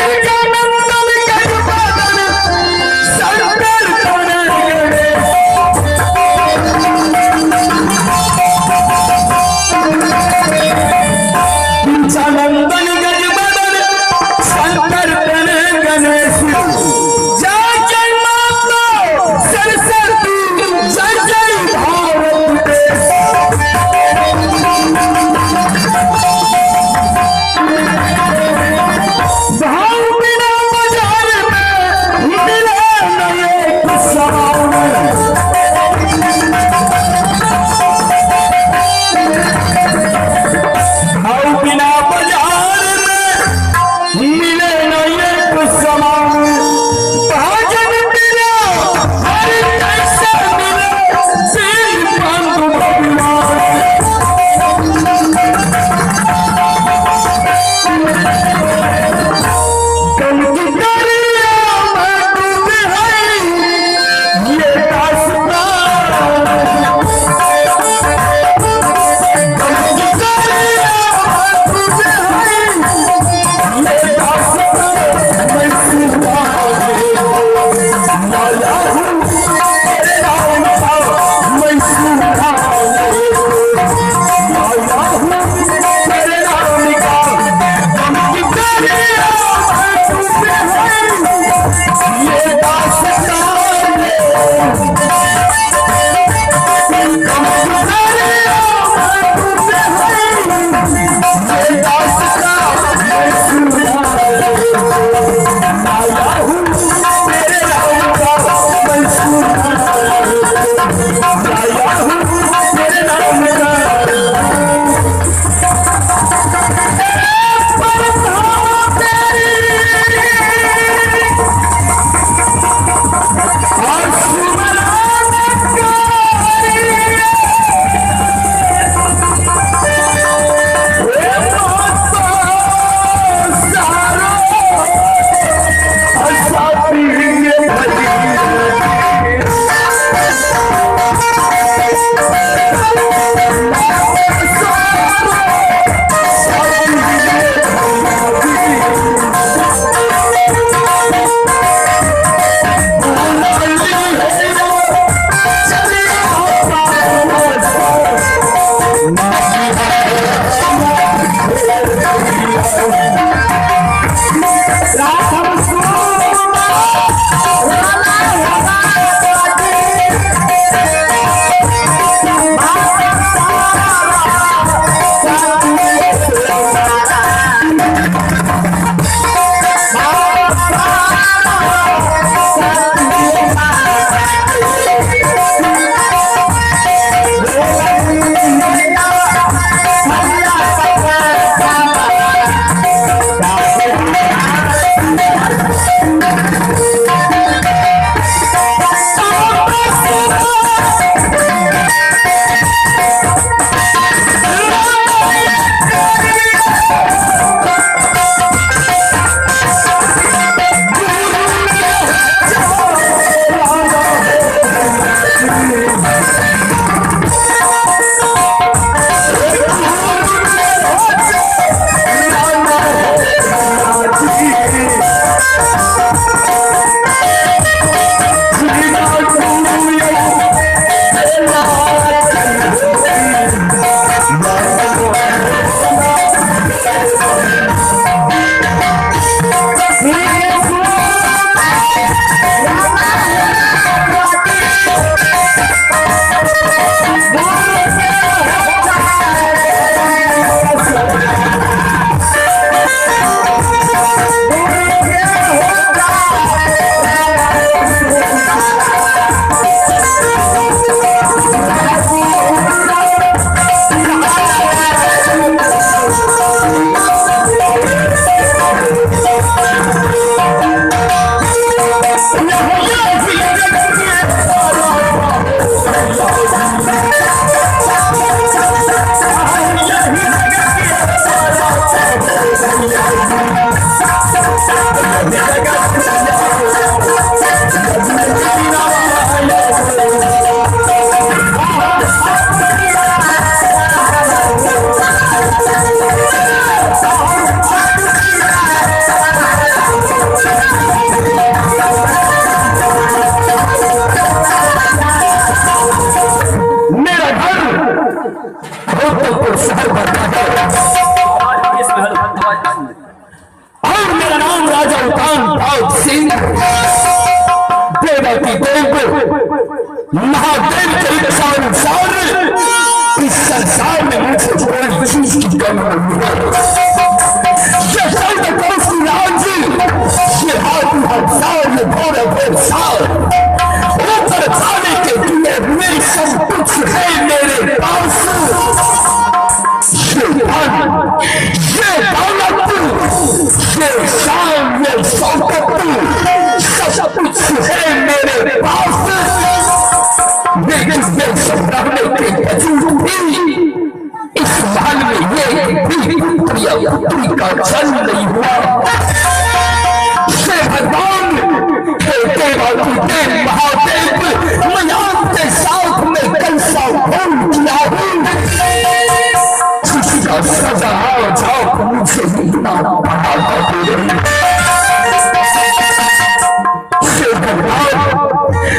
Hey! मेरा नाम राजा उतान सिंह, देवती देव महादेव के इच्छा अनुसार इस संसार में मुझे कोई चीज की कमी नहीं है। ये हजार ये भोर साल ऊपर जाने के लिए मेरी सब कुछ है मेरे पास। ये धन, ये दौलत, ये शान, ये शौकत, सब कुछ है मेरे पास। लेकिन ये सब रहने के वजूद भी इस महल में ये भी पुत्री का जन्म नहीं हुआ। भगवान महादेव मैं आपके साथ में कैसा भूल किया हूँ, किसी का सजा आ जाओ मुझे इतना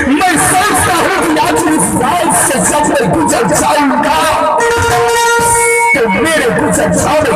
मैं सोचता हूँ कि आज इस रात से जब मैं गुजर जाऊंगा तो मेरे गुजर जाने